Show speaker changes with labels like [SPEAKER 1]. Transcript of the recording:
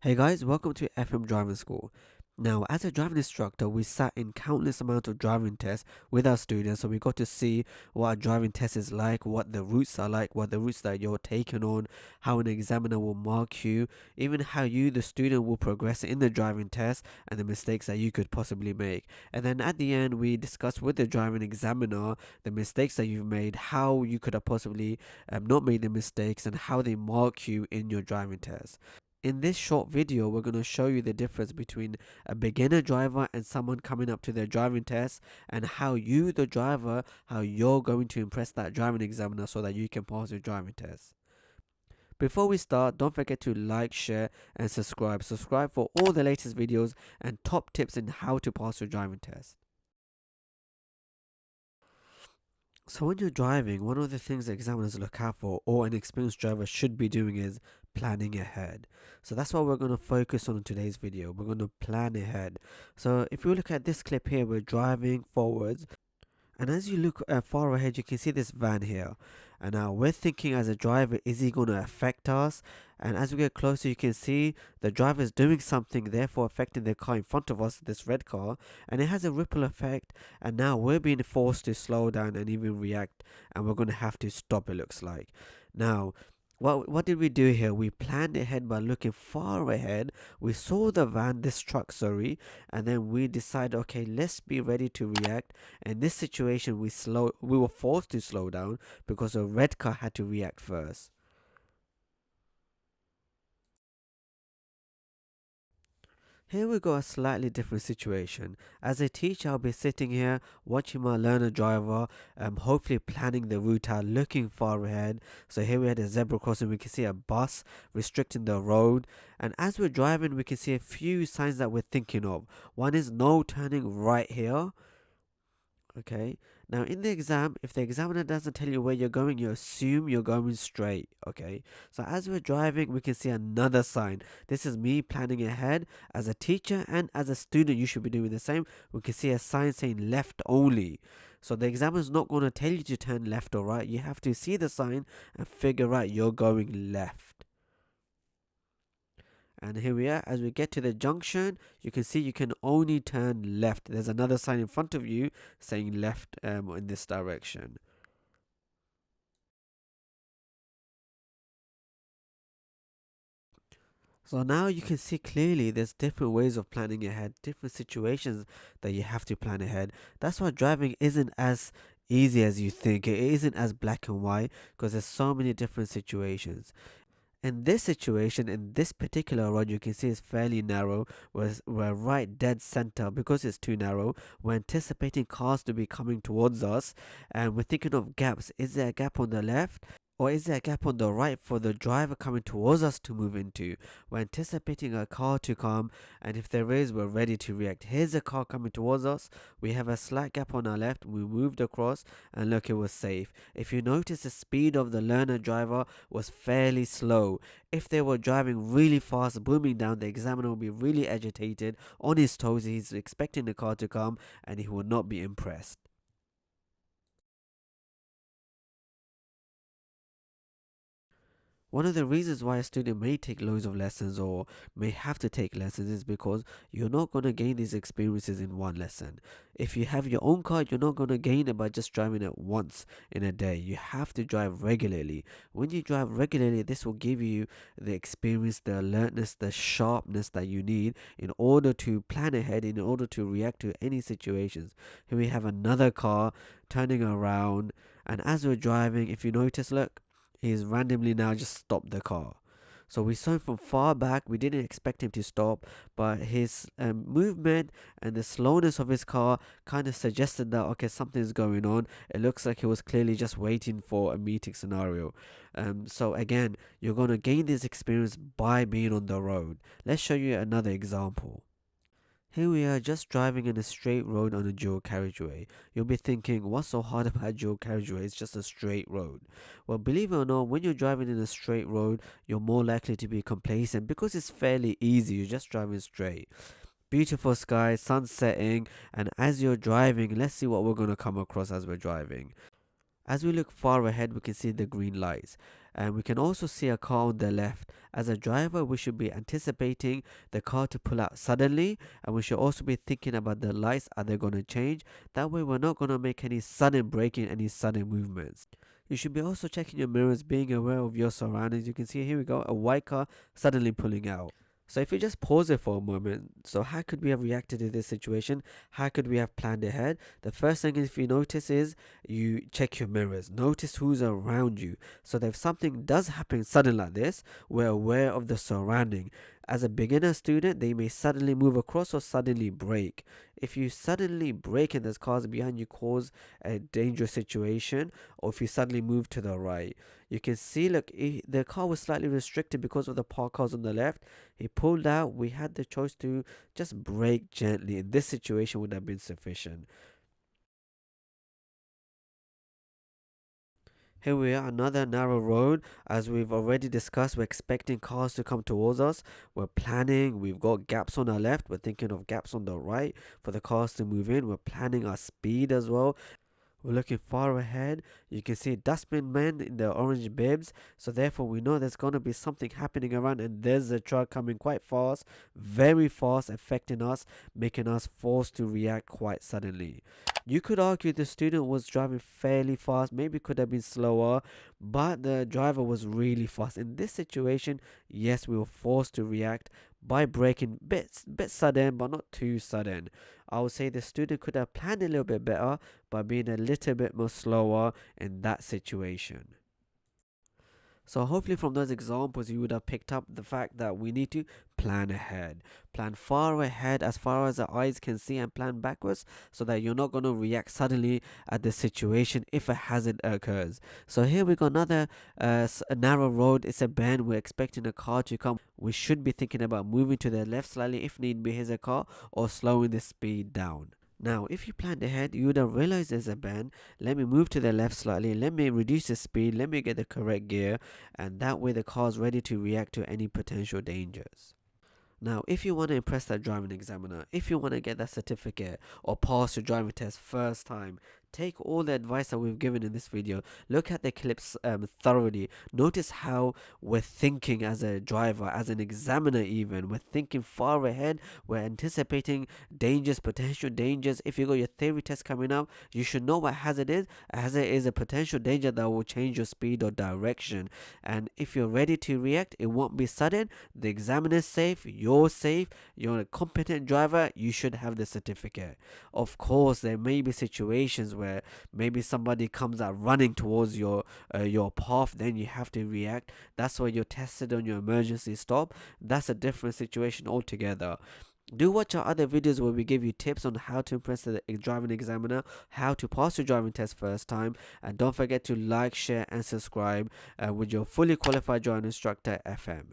[SPEAKER 1] Hey guys, welcome to FM Driving School. Now, as a driving instructor, we sat in countless amount of driving tests with our students, so we got to see what a driving test is like, what the routes are like, what the routes that you're taking on, how an examiner will mark you, even how you, the student, will progress in the driving test, and the mistakes that you could possibly make. And then at the end, we discussed with the driving examiner the mistakes that you've made, how you could have possibly not made the mistakes, and how they mark you in your driving test. In this short video, we're going to show you the difference between a beginner driver and someone coming up to their driving test, and how you, the driver, how you're going to impress that driving examiner so that you can pass your driving test. Before we start, don't forget to like, share, and subscribe. Subscribe for all the latest videos and top tips in how to pass your driving test. So when you're driving, one of the things that examiners look out for, or an experienced driver should be doing, is planning ahead. So that's what we're going to focus on in today's video. We're going to plan ahead. So if you look at this clip here, we're driving forwards, and as you look far ahead, you can see this van here. And now we're thinking, as a driver, is he going to affect us? And as we get closer, you can see the driver is doing something, therefore affecting the car in front of us, this red car. And it has a ripple effect. And now we're being forced to slow down and even react. And we're going to have to stop, it looks like. Now, what did we do here? We planned ahead by looking far ahead. We saw the van, this truck, sorry, and then we decided, okay, let's be ready to react. In this situation, we were forced to slow down because a red car had to react first. Here we got a slightly different situation. As a teacher, I'll be sitting here watching my learner driver, hopefully planning the route out, looking far ahead. So here we had a zebra crossing, we can see a bus restricting the road. And as we're driving, we can see a few signs that we're thinking of. One is no turning right here. Okay, now in the exam, if the examiner doesn't tell you where you're going, you assume you're going straight. Okay, so as we're driving, we can see another sign. This is me planning ahead. As a teacher and as a student, you should be doing the same. We can see a sign saying left only. So the examiner is not going to tell you to turn left or right. You have to see the sign and figure out you're going left. And here we are. As we get to the junction, you can see you can only turn left. There's another sign in front of you saying left in this direction. So now you can see clearly there's different ways of planning ahead, different situations that you have to plan ahead. That's why driving isn't as easy as you think. It isn't as black and white because there's so many different situations. In this situation, in this particular road, you can see it's fairly narrow. We're right dead center because it's too narrow. We're anticipating cars to be coming towards us, and we're thinking of gaps. Is there a gap on the left? Or is there a gap on the right for the driver coming towards us to move into? We're anticipating a car to come, and if there is, we're ready to react. Here's a car coming towards us. We have a slight gap on our left. We moved across, and look, it was safe. If you notice, the speed of the learner driver was fairly slow. If they were driving really fast, booming down, the examiner will be really agitated, on his toes. He's expecting the car to come, and he will not be impressed. One of the reasons why a student may take loads of lessons or may have to take lessons is because you're not going to gain these experiences in one lesson. If you have your own car, you're not going to gain it by just driving it once in a day. You have to drive regularly. When you drive regularly, this will give you the experience, the alertness, the sharpness that you need in order to plan ahead, in order to react to any situations. Here we have another car turning around, and as we're driving, if you notice, look, he's randomly now just stopped the car. So we saw him from far back. We didn't expect him to stop, but his movement and the slowness of his car kind of suggested that, okay, something's going on. It looks like he was clearly just waiting for a meeting scenario. So again, you're going to gain this experience by being on the road. Let's show you another example. Here we are just driving in a straight road on a dual carriageway. You'll be thinking, what's so hard about dual carriageway? It's just a straight road. Well, believe it or not, when you're driving in a straight road, you're more likely to be complacent because it's fairly easy. You're just driving straight. Beautiful sky, sun setting, and as you're driving, let's see what we're going to come across as we're driving. As we look far ahead, we can see the green lights. And we can also see a car on the left. As a driver, we should be anticipating the car to pull out suddenly, and we should also be thinking about the lights, are they going to change? That way we're not going to make any sudden braking, any sudden movements. You should be also checking your mirrors, being aware of your surroundings. You can see here we go, a white car suddenly pulling out. So if you just pause it for a moment, so how could we have reacted to this situation? How could we have planned ahead? The first thing, if you notice, is you check your mirrors. Notice who's around you. So that if something does happen sudden like this, we're aware of the surrounding. As a beginner student, they may suddenly move across or suddenly brake. If you suddenly brake and there's cars behind you, cause a dangerous situation, or if you suddenly move to the right. You can see, look, the car was slightly restricted because of the parked cars on the left. He pulled out. We had the choice to just brake gently. In this situation would have been sufficient. Here we are, another narrow road. As we've already discussed, we're expecting cars to come towards us. We're planning, we've got gaps on our left. We're thinking of gaps on the right for the cars to move in. We're planning our speed as well. We're looking far ahead. You can see dustbin men in the orange bibs. So therefore we know there's going to be something happening around, and there's a truck coming quite fast, very fast, affecting us, making us forced to react quite suddenly. You could argue the student was driving fairly fast, maybe could have been slower, but the driver was really fast. In this situation, yes, we were forced to react by braking bit sudden, but not too sudden. I would say the student could have planned a little bit better by being a little bit more slower in that situation. So hopefully from those examples you would have picked up the fact that we need to plan ahead. Plan far ahead as far as the eyes can see, and plan backwards so that you're not going to react suddenly at the situation if a hazard occurs. So here we got another a narrow road. It's a bend. We're expecting a car to come. We should be thinking about moving to the left slightly if need be, here's a car, or slowing the speed down. Now, if you planned ahead, you would have realized there's a bend. Let me move to the left slightly. Let me reduce the speed. Let me get the correct gear. And that way the car's ready to react to any potential dangers. Now, if you want to impress that driving examiner, if you want to get that certificate or pass your driving test first time, take all the advice that we've given in this video. Look at the clips thoroughly. Notice how we're thinking as a driver, as an examiner even. We're thinking far ahead. We're anticipating dangers, potential dangers. If you got your theory test coming up, you should know what hazard is. A hazard is a potential danger that will change your speed or direction. And if you're ready to react, it won't be sudden. The examiner's safe, you're safe, you're a competent driver, you should have the certificate. Of course, there may be situations where maybe somebody comes out running towards your path, then you have to react. That's where you're tested on your emergency stop. That's a different situation altogether. Do watch our other videos where we give you tips on how to impress the driving examiner, how to pass your driving test first time, and don't forget to like, share and subscribe with your fully qualified driving instructor FM.